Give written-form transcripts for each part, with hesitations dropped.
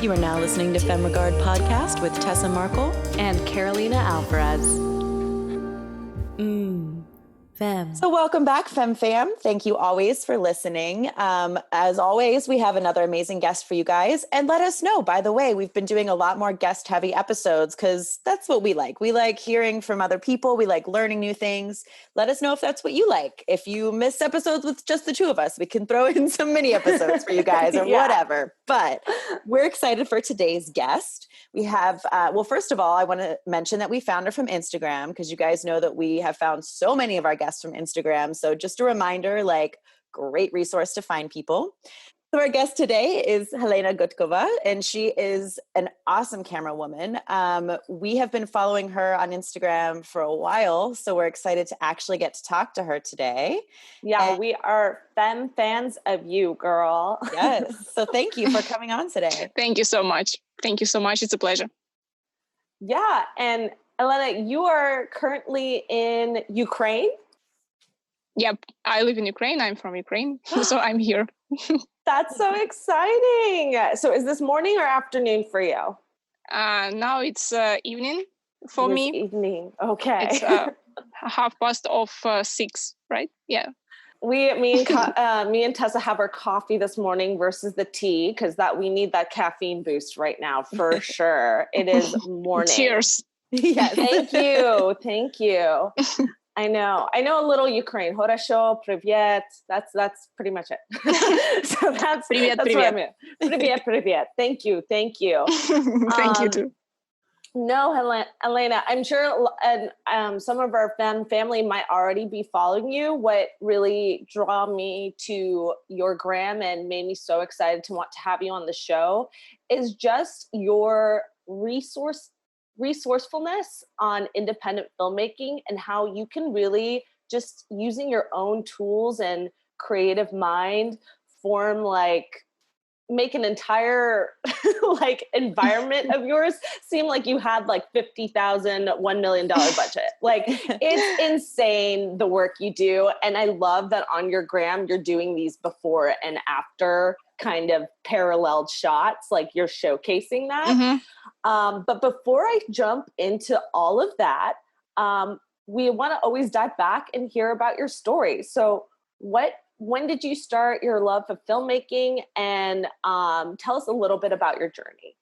You are now listening to Femme Regard Podcast with Tessa Markle and Carolina Alvarez. Femme. So welcome back, Femme Fam. Thank you always for listening. As always, we have another amazing guest for you guys. And let us know, by the way, we've been doing a lot more guest-heavy episodes because that's what we like. We like hearing from other people. We like learning new things. Let us know if that's what you like. If you miss episodes with just the two of us, we can throw in some mini episodes for you guys or whatever. But we're excited for today's guest. We have, well, first of all, I want to mention that we found her from Instagram because you guys know that we have found so many of our guests from Instagram. So just a reminder, great resource to find people. So our guest today is Helena Gudkova, and she is an awesome camera woman. We have been following her on Instagram for a while, so we're excited to actually get to talk to her today. Yeah, we are femme fans of you, girl. Yes. So thank you for coming on today. Thank you so much. Thank you so much. It's a pleasure. Yeah. And Helena, you are currently in Ukraine? Yep. I live in Ukraine. I'm from Ukraine. So I'm here. That's so exciting. So is this morning or afternoon for you? Now it's evening for me. Evening. Okay. It's 6:30, right? Yeah. Me and Tessa have our coffee this morning versus the tea because we need that caffeine boost right now for sure. It is morning. Cheers. Yes. Thank you. I know a little Ukraine. Horasho, privyet. That's pretty much it. So that's privyet, that's privyet. What I mean. Privyet. Thank you. Thank you too. No, Helena, I'm sure some of our family might already be following you. What really drew me to your gram and made me so excited to want to have you on the show is just your resourcefulness on independent filmmaking and how you can really just using your own tools and creative mind make an entire environment of yours seem like you had $50,000, $1 million budget. It's insane the work you do. And I love that on your gram, you're doing these before and after kind of paralleled shots, you're showcasing that. Mm-hmm. But before I jump into all of that, we want to always dive back and hear about your story. So when did you start your love of filmmaking, and tell us a little bit about your journey?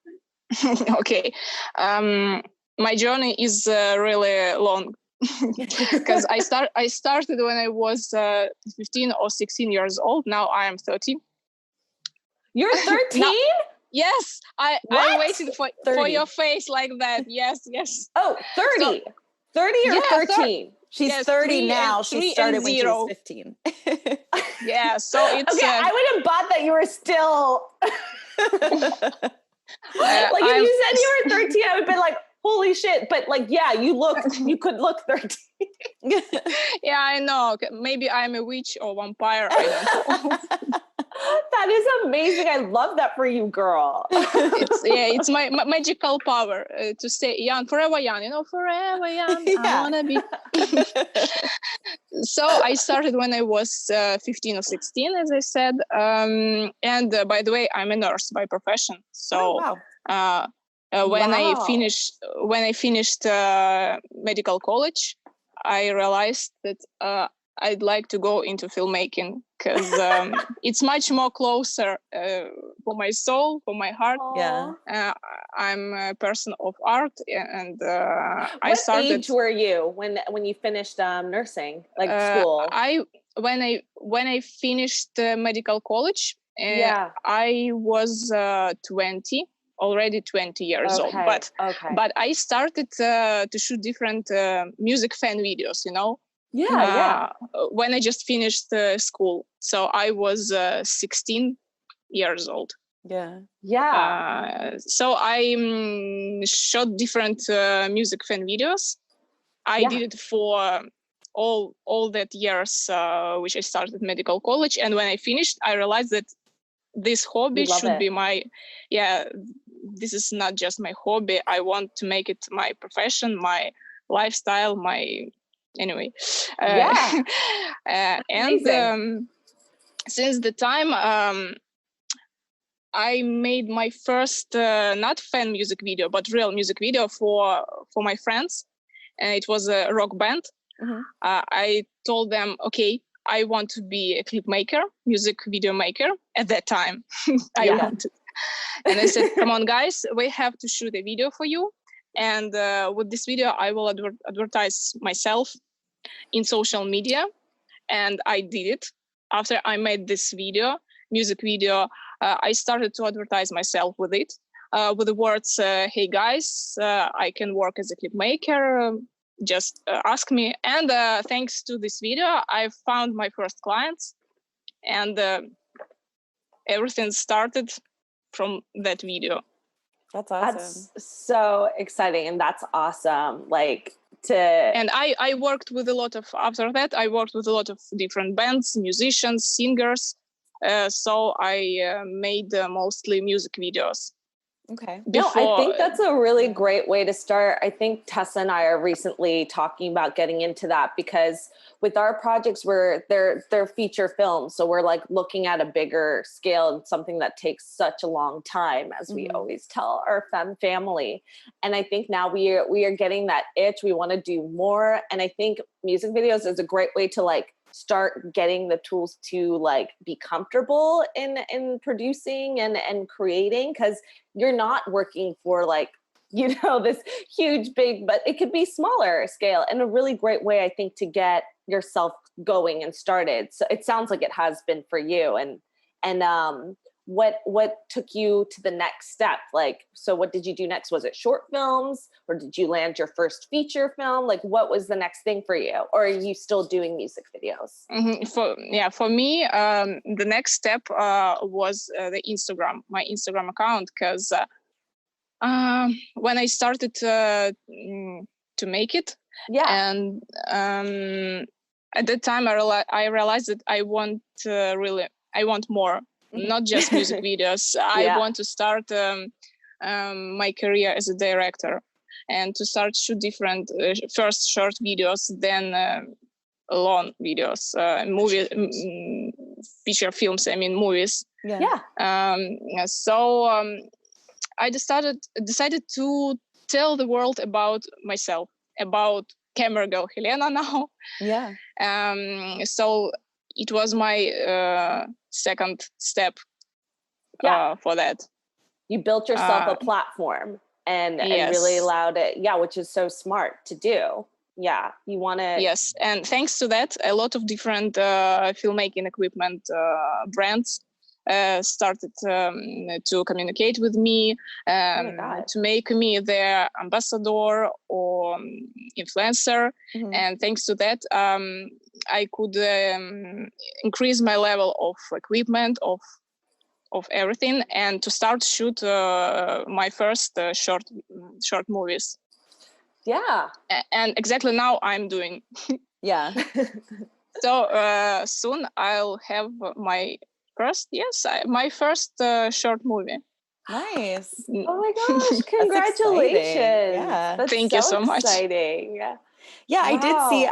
Okay. My journey is really long because I started when I was 15 or 16 years old. Now I am 30. You're 13? Yes, I waited for your face like that. Yes. Oh, 30. 30 or 13? She's 30 now. She started when she was 15. Yeah, so it's... Okay, I would have bought that you were still... if you said you were 13, I would have been like, holy shit. But you could look 13. Yeah, I know. Maybe I'm a witch or vampire. I don't know. That is amazing. I love that for you, girl. It's my magical power to stay young, forever young. Forever young. Yeah. I wanna be. So I started when I was 15 or 16, as I said. And by the way, I'm a nurse by profession. So when I finished medical college, I realized that I'd like to go into filmmaking because it's much more closer for my soul, for my heart. Yeah. I'm a person of art, and I started. What age were you when you finished nursing, school? When I finished medical college, I was 20. Already 20 years old, but I started to shoot different music fan videos, when I just finished school. So I was 16 years old. So I shot different music fan videos. I did it for all that years which I started medical college, and when I finished, I realized that this hobby should be this is not just my hobby. I want to make it my profession, my lifestyle, anyway. And since the time I made my first not fan music video, but real music video for my friends, and it was a rock band. Mm-hmm. I told them, okay, I want to be a clip maker, music video maker at that time. I wanted. And I said, come on, guys, we have to shoot a video for you. And with this video, I will advertise myself in social media. And I did it. After I made this video, music video, I started to advertise myself with it, with the words, hey guys, I can work as a clip maker. Just ask me. And thanks to this video, I found my first clients, and everything started from that video. That's awesome. That's so exciting, and that's awesome. And I worked with a lot of, after that, I worked with a lot of different bands, musicians, singers. So I made mostly music videos. Okay. I think that's a really great way to start. I think Tessa and I are recently talking about getting into that, because with our projects, they're feature films. So we're looking at a bigger scale and something that takes such a long time, as we always tell our family. And I think now we are getting that itch. We want to do more. And I think music videos is a great way to start getting the tools to be comfortable in producing and creating, because you're not working for this huge big, but it could be smaller scale, and a really great way, I think, to get yourself going and started. So it sounds like it has been for you. And what took you to the next step? So what did you do next? Was it short films, or did you land your first feature film? What was the next thing for you? Or are you still doing music videos? Mm-hmm. For me, the next step was the Instagram, my Instagram account, because when I started to make it, and at that time I realized that I want more. Not just music videos. I want to start my career as a director, and to start shoot different first short videos, then long videos, feature films. I mean movies. So I decided to tell the world about myself, about camera girl Helena now. Yeah. So it was my second step for that. You built yourself a platform and really allowed it. Yeah, which is so smart to do. Yeah, you want to. Yes, and thanks to that, a lot of different filmmaking equipment brands started to communicate with me, to make me their ambassador or influencer. Mm-hmm. And thanks to that, I could increase my level of equipment, of everything, and to start shoot my first short movies. Yeah. And exactly now I'm doing. Yeah. So soon I'll have my first short movie. Nice. Oh my gosh, congratulations. Yeah. Thank you so much. Exciting. Yeah, wow. I did see,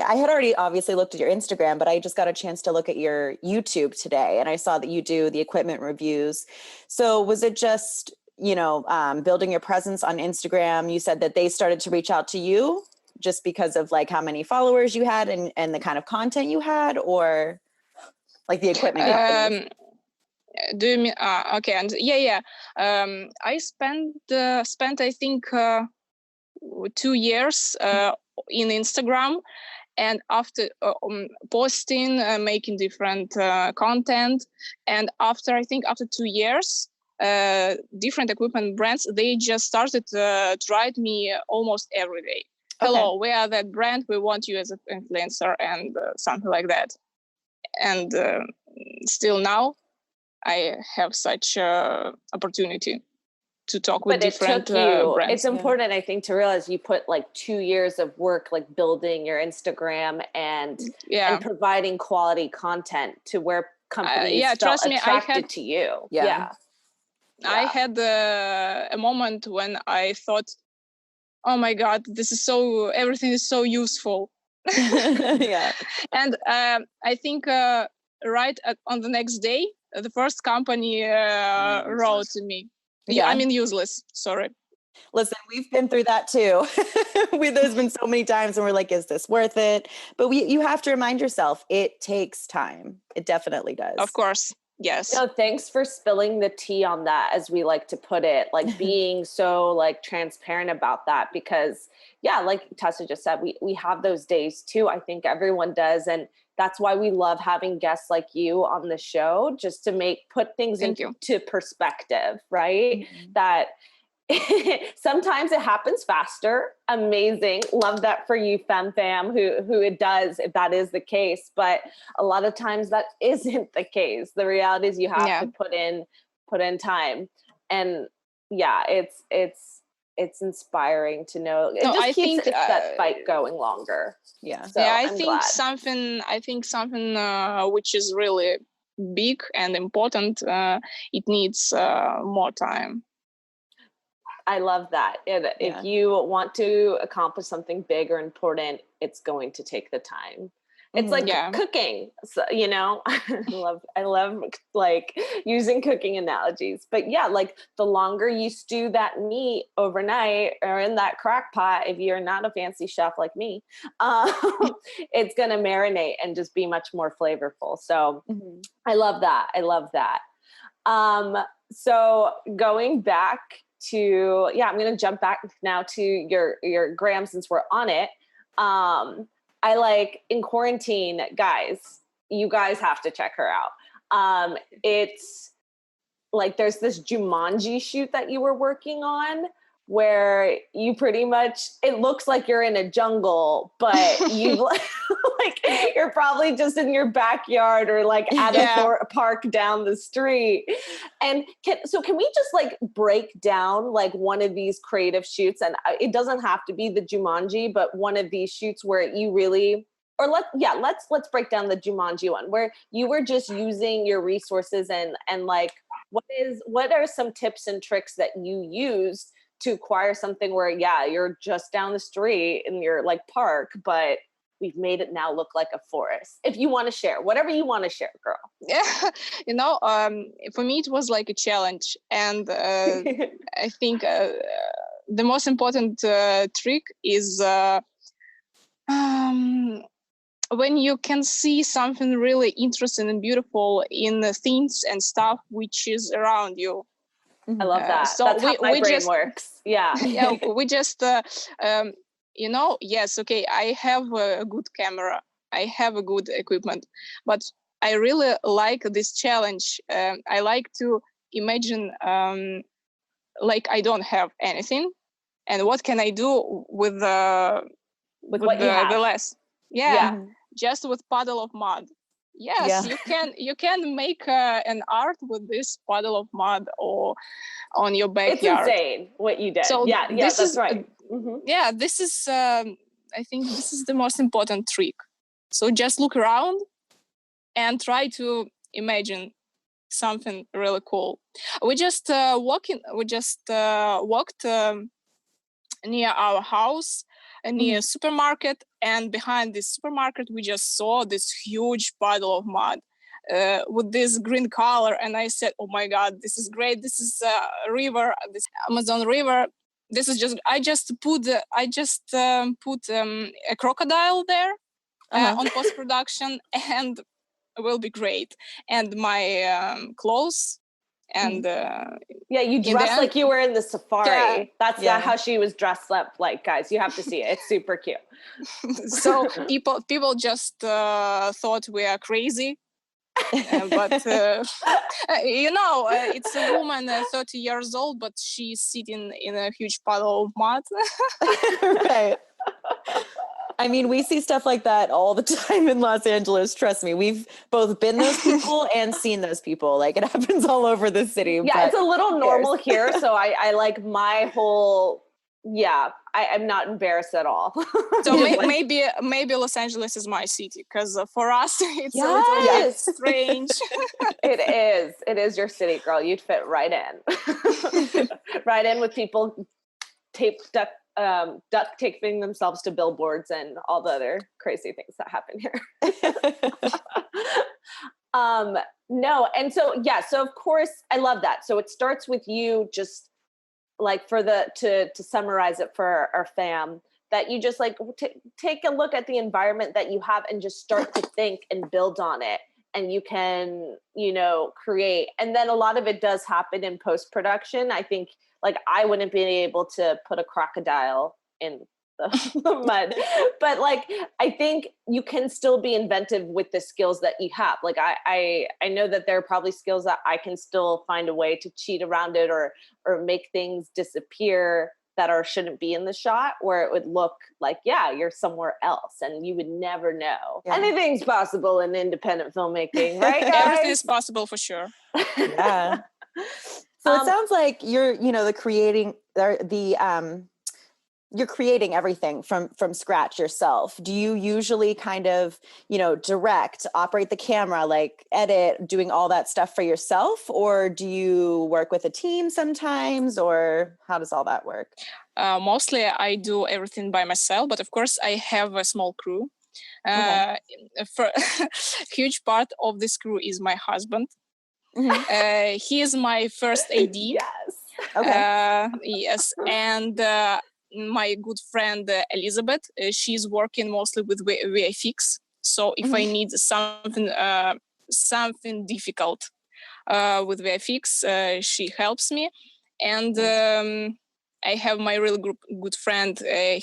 I had already obviously looked at your Instagram, but I just got a chance to look at your YouTube today, and I saw that you do the equipment reviews. So was it just, building your presence on Instagram? You said that they started to reach out to you just because of how many followers you had and the kind of content you had, or the equipment? Do you mean, okay. And I spent I think 2 years in Instagram, and after posting, making different content, and after 2 years, different equipment brands, they just started to write me almost every day. Hello, we are that brand, we want you as an influencer, and something like that. And still now I have such opportunity to talk with different brands. It's important, I think, to realize you put 2 years of work building your Instagram and providing quality content to where companies felt attracted to you. I had a moment when I thought, oh my God, everything is so useful. And I think on the next day, company wrote to me. Yeah, I mean useless. Sorry. Listen, we've been through that too. There's been so many times when we're like, is this worth it? But you have to remind yourself, it takes time. It definitely does. Of course. Yes. No, thanks for spilling the tea on that, as we like to put it, like being so like transparent about that, because yeah, like Tessa just said, we have those days too. I think everyone does. And that's why we love having guests like you on the show, just to put things into perspective, right? Mm-hmm. That sometimes it happens faster. Amazing. Love that for you, fam, who it does, if that is the case. But a lot of times that isn't the case. The reality is you have to put in time. And yeah, it's inspiring to know. It just keeps that fight going longer. Yeah. So I think something which is really big and important, it needs more time. I love that. If you want to accomplish something big or important, it's going to take the time. It's like cooking, so, you know. I love like using cooking analogies. But yeah, like the longer you stew that meat overnight or in that crock pot, if you're not a fancy chef like me, it's gonna marinate and just be much more flavorful. So I love that. So going back to, I'm going to jump back now to your gram, since we're on it. I like, in quarantine, guys, you guys have to check her out. It's like, there's this Jumanji shoot that you were working on, where you pretty much, it looks like you're in a jungle, but you like you're probably just in your backyard or like at a park down the street. And can we just like break down like one of these creative shoots? And it doesn't have to be the Jumanji, but one of these shoots where you really, or let's break down the Jumanji one, where you were just using your resources and like, what are some tips and tricks that you used to acquire something where, you're just down the street in your like park, but we've made it now look like a forest? If you want to share, whatever you want to share, girl. Yeah, for me, it was like a challenge. And I think the most important trick is when you can see something really interesting and beautiful in the things and stuff which is around you. I love that. So that's how my brain works. Yeah. We just, yes, okay, I have a good camera. I have a good equipment, but I really like this challenge. I like to imagine, like I don't have anything, and what can I do with the less? Just with puddle of mud. Yes, you can make an art with this puddle of mud or on your backyard. It's insane what you did. So that's right. Yeah, this is I think this is the most important trick. So just look around and try to imagine something really cool. We just walked near our house, near a supermarket, and behind this supermarket we just saw this huge puddle of mud with this green color, and I said, oh my god, this is great. This is a river, this Amazon river. This is just I just put a crocodile there on post-production, and it will be great. And my clothes. And you dressed like you were in the safari. That's how she was dressed up like, guys. You have to see it. It's super cute. So people just thought we are crazy. But it's a woman 30 years old, but she's sitting in a huge puddle of mud. Right. I mean, we see stuff like that all the time in Los Angeles. Trust me, we've both been those people and seen those people. Like, it happens all over the city. Yeah, it's a little normal here. So I like my whole, I'm not embarrassed at all. So maybe Los Angeles is my city, because for us, it's a little bit strange. It is your city, girl. You'd fit right in. Right in with people duct taping themselves to billboards and all the other crazy things that happen here. No. And so, so of course I love that. So it starts with you just like to summarize it for our fam, that you just like take a look at the environment that you have and just start to think and build on it. And you can, create. And then a lot of it does happen in post-production. I think like I wouldn't be able to put a crocodile in the mud, but like I think you can still be inventive with the skills that you have. Like I know that there are probably skills that I can still find a way to cheat around it or make things disappear that shouldn't be in the shot, where it would look like you're somewhere else and you would never know. Anything's possible in independent filmmaking, right, guys? Everything is possible for sure. Yeah. So it sounds like you're you're creating everything from scratch yourself. Do you usually kind of, direct, operate the camera, like edit, doing all that stuff for yourself? Or do you work with a team sometimes? Or how does all that work? Mostly I do everything by myself, but of course I have a small crew. For huge part of this crew is my husband. Mm-hmm. He is my first AD. Yes. Okay. Yes. And my good friend Elizabeth, she's working mostly with VFX. So if I need something difficult with VFX, she helps me. And I have my really good friend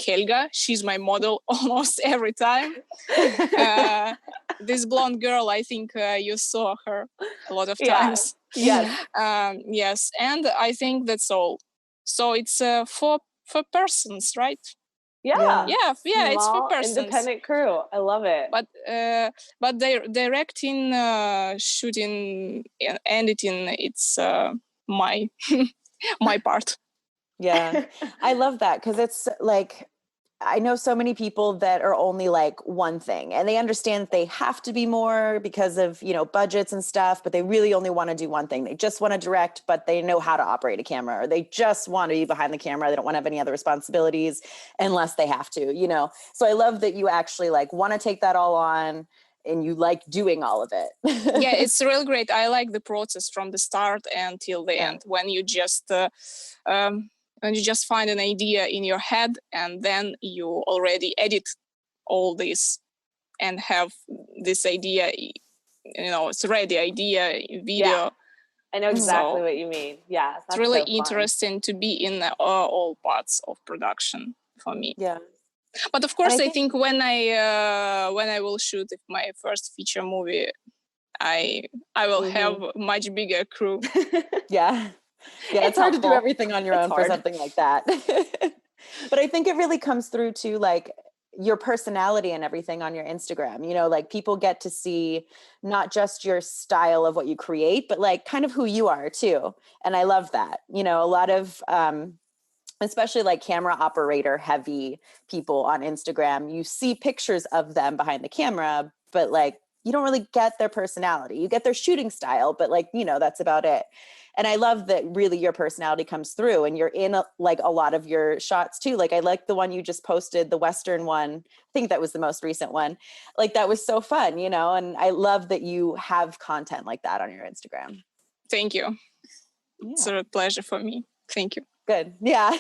Helga. She's my model almost every time. This blonde girl, I think you saw her a lot of times. Yes. Yes. And I think that's all. So it's for persons, right? Yeah. It's for persons. Independent crew. I love it. But directing, shooting, editing, it's my my part. Yeah. I love that, because it's like, I know so many people that are only like one thing, and they understand that they have to be more because of, budgets and stuff, but they really only want to do one thing. They just want to direct, but they know how to operate a camera, or they just want to be behind the camera. They don't want to have any other responsibilities unless they have to, So I love that you actually like want to take that all on and you like doing all of it. Yeah, it's real great. I like the process from the start until the end, when you just find an idea in your head and then you already edit all this and have this idea, it's ready idea, video. Yeah. I know exactly what you mean. Yeah. It's really interesting to be in all parts of production for me. Yeah. But of course, I think when I will shoot my first feature movie, I will have a much bigger crew. Yeah. Yeah, it's hard to do everything on your own for something like that. But I think it really comes through to like your personality and everything on your Instagram. Like people get to see not just your style of what you create, but like kind of who you are too. And I love that. A lot of especially like camera operator heavy people on Instagram, you see pictures of them behind the camera, but like you don't really get their personality. You get their shooting style, but like, that's about it. And I love that really your personality comes through, and you're in a lot of your shots too. Like I like the one you just posted, the Western one. I think that was the most recent one. Like that was so fun, and I love that you have content like that on your Instagram. Thank you. Yeah. It's a pleasure for me. Thank you. Good. Yeah.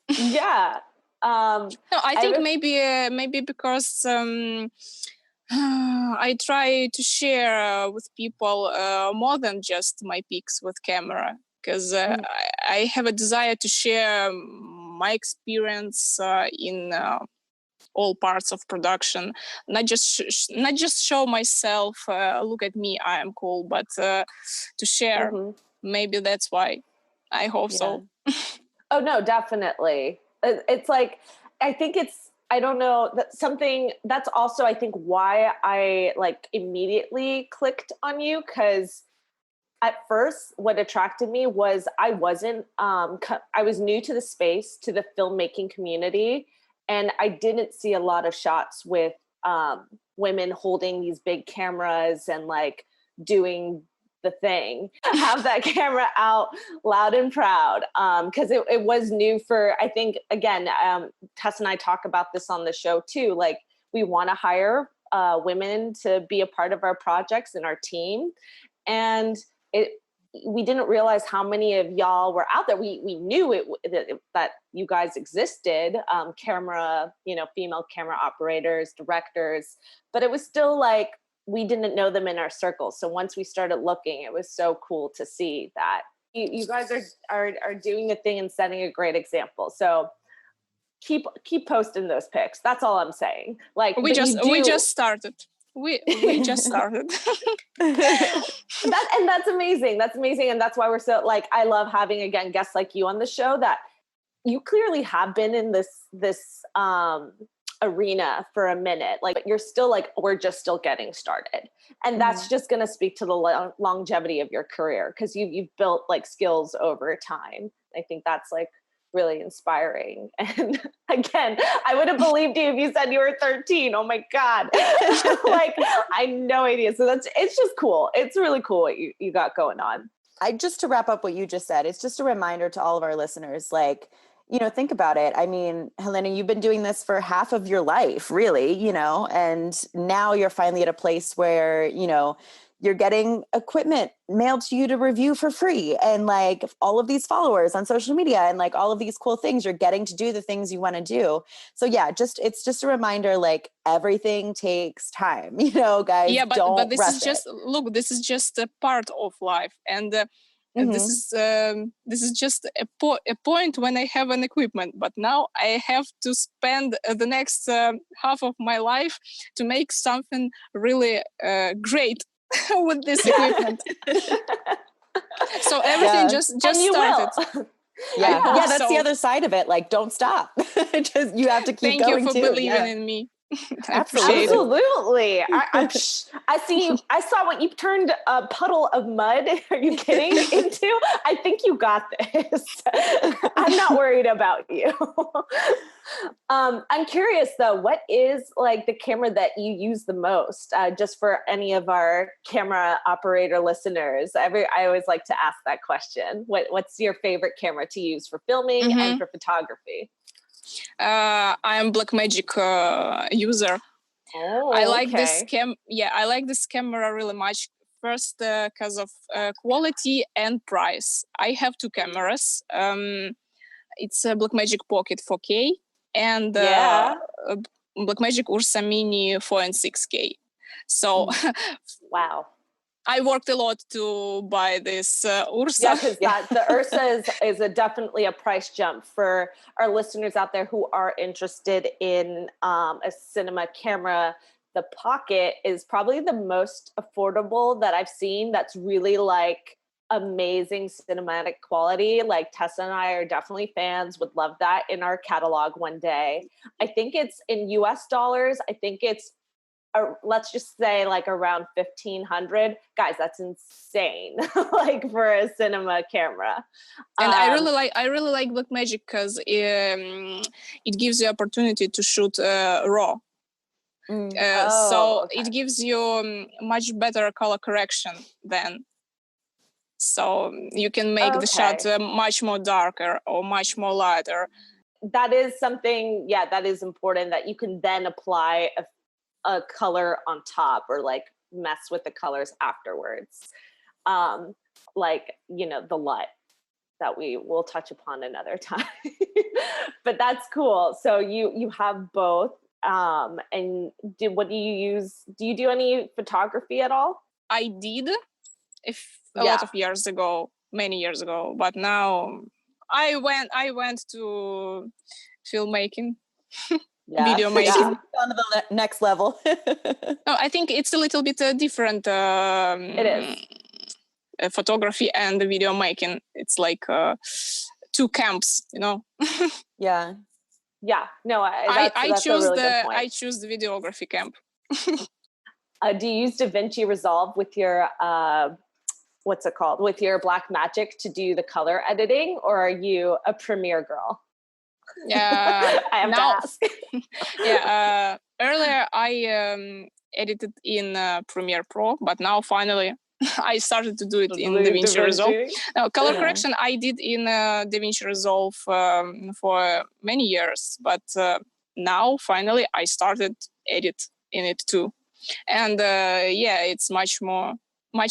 Yeah. No, I think maybe because I try to share with people more than just my pics with camera, because I have a desire to share my experience in all parts of production, not just show myself, look at me, I am cool, but to share. Maybe that's why. I hope so. Oh no, definitely. It's like, I think I don't know, something that's also, I think, why I like immediately clicked on you, because at first what attracted me was I was new to the space, to the filmmaking community, and I didn't see a lot of shots with women holding these big cameras and like doing the thing, have that camera out loud and proud, because it was new for, I think, again, Tessa and I talk about this on the show too, like we want to hire women to be a part of our projects and our team. And we didn't realize how many of y'all were out there. We knew that you guys existed, female camera operators, directors, but it was still like, we didn't know them in our circles. So once we started looking, it was so cool to see that you guys are doing a thing and setting a great example. So keep posting those pics. That's all I'm saying. Like we just started. We just started. That's amazing. That's amazing. And that's why we're so like, I love having, again, guests like you on the show, that you clearly have been in this arena for a minute. Like, you're still like, we're just still getting started. And that's just going to speak to the longevity of your career, because you've built like skills over time. I think that's like really inspiring. And again, I would have believed you if you said you were 13. Oh my God. Like, I had no idea. So it's just cool. It's really cool what you got going on. Just to wrap up what you just said, it's just a reminder to all of our listeners, like, think about it. I mean, Helena, you've been doing this for half of your life, really, and now you're finally at a place where, you're getting equipment mailed to you to review for free, and like all of these followers on social media, and like all of these cool things. You're getting to do the things you want to do. So yeah, it's just a reminder, like, everything takes time, guys. Yeah, but this is just it. Look, this is just a part of life, and this is just a point when I have an equipment. But now I have to spend the next half of my life to make something really great with this equipment. So everything just started. Yeah, that's the other side of it. Like, don't stop. You have to keep going. Thank you for believing in me. Absolutely. I see you. I saw what you turned a puddle of mud. Are you kidding? Into? I think you got this. I'm not worried about you. I'm curious though, what is like the camera that you use the most? Just for any of our camera operator listeners, I always like to ask that question. What's your favorite camera to use for filming and for photography? I am Blackmagic user. I like this I like this camera really much. First, because of quality and price. I have two cameras. It's a Blackmagic Pocket 4K and Blackmagic Ursa Mini 4 and 6K. So, wow. I worked a lot to buy this Ursa. Yeah, because the Ursa is definitely a price jump for our listeners out there who are interested in a cinema camera. The Pocket is probably the most affordable that I've seen. That's really like amazing cinematic quality. Like, Tessa and I are definitely fans, would love that in our catalog one day. I think it's in US dollars. I think it's let's just say like around 1,500. Guys, that's insane. Like, for a cinema camera. And I really like Blackmagic because it gives you opportunity to shoot raw. It gives you much better color correction then. So you can make the shot much more darker or much more lighter. That is something, that is important, that you can then apply a color on top, or like mess with the colors afterwards. Like, the LUT that we will touch upon another time. But that's cool. So you have both. And what do you use? Do you do any photography at all? I did a lot of years ago, many years ago, but now I went to filmmaking. Video making. On to the next level. No, I think it's a little bit different. It is. Photography and the video making. It's like two camps, Yeah. Yeah. No, I chose I choose the videography camp. Do you use DaVinci Resolve with your what's it called? With your Blackmagic to do the color editing, or are you a Premiere girl? Yeah, I have to ask. Earlier I edited in Premiere Pro, but now finally I started to do it in DaVinci Resolve. Now, color correction I did in DaVinci Resolve for many years, but now finally I started edit in it too. And it's much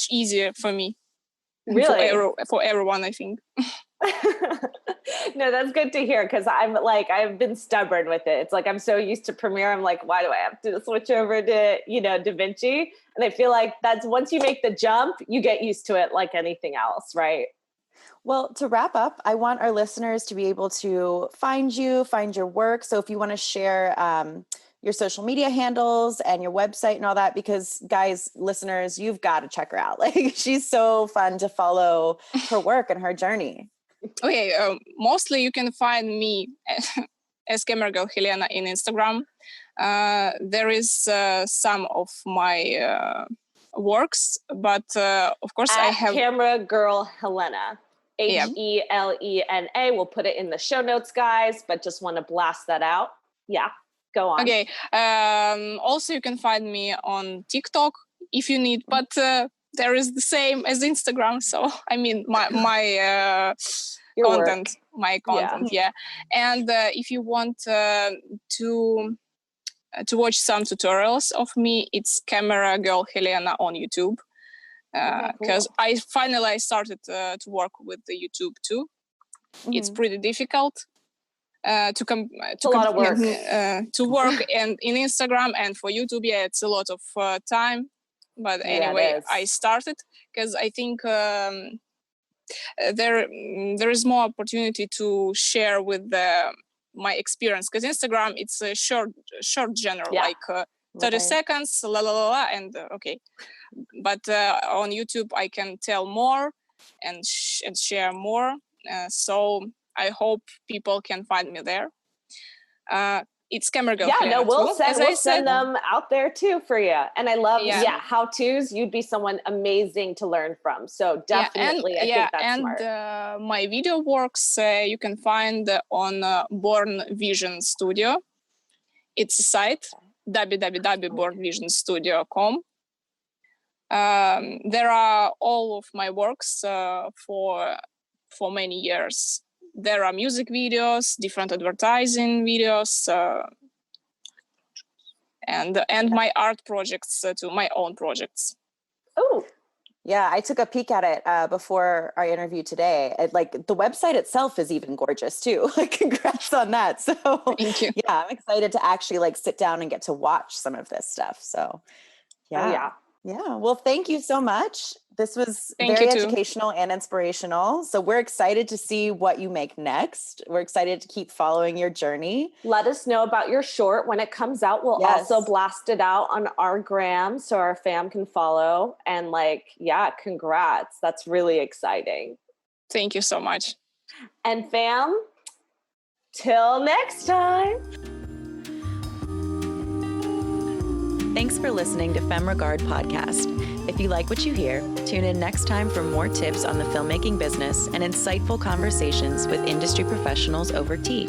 easier for me. Really? For everyone, I think. No, that's good to hear, because I've been stubborn with it. It's like I'm so used to Premiere. I'm like, why do I have to switch over to, DaVinci? And I feel like that's once you make the jump, you get used to it like anything else, right? Well, to wrap up, I want our listeners to be able to find your work. So if you want to share your social media handles and your website and all that, because guys, listeners, you've got to check her out. Like, she's so fun to follow her work and her journey. Okay, mostly you can find me as Camera Girl Helena in Instagram. There is some of my works, but of course I have Camera Girl Helena. Helena. We'll put it in the show notes, guys, but just want to blast that out. Yeah, go on. Okay. Also, you can find me on TikTok if you need, but there is the same as Instagram. So, I mean, my content, yeah. And if you want to watch some tutorials of me, it's Camera Girl Helena on YouTube. Because I finally started to work with the YouTube too. Mm-hmm. It's pretty difficult to work and in Instagram and for YouTube. Yeah, it's a lot of time. But anyway, I started because I think there is more opportunity to share with my experience. Because Instagram, it's a short general, like 30 seconds, and okay. But on YouTube, I can tell more and share more. So I hope people can find me there. It's Camera Girl. Yeah, we'll send them out there too for you. And I love, how-tos. You'd be someone amazing to learn from. So definitely, I think that's smart. And my video works you can find on Born Vision Studio. It's a site, www.bornvisionstudio.com. There are all of my works for many years. There are music videos, different advertising videos, and my art projects too, my own projects. Oh, yeah, I took a peek at it before our interview today. The website itself is even gorgeous too. Congrats on that. So thank you. Yeah, I'm excited to actually sit down and get to watch some of this stuff. So yeah. Well, thank you so much. This was very educational and inspirational. So we're excited to see what you make next. We're excited to keep following your journey. Let us know about your short when it comes out. We'll also blast it out on our gram so our fam can follow. And congrats. That's really exciting. Thank you so much. And fam, till next time. Thanks for listening to Femme Regard Podcast. If you like what you hear, tune in next time for more tips on the filmmaking business and insightful conversations with industry professionals over tea.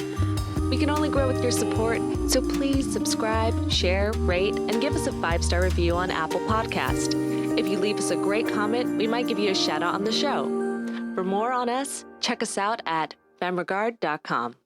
We can only grow with your support, so please subscribe, share, rate, and give us a 5-star review on Apple Podcast. If you leave us a great comment, we might give you a shout out on the show. For more on us, check us out at femregard.com.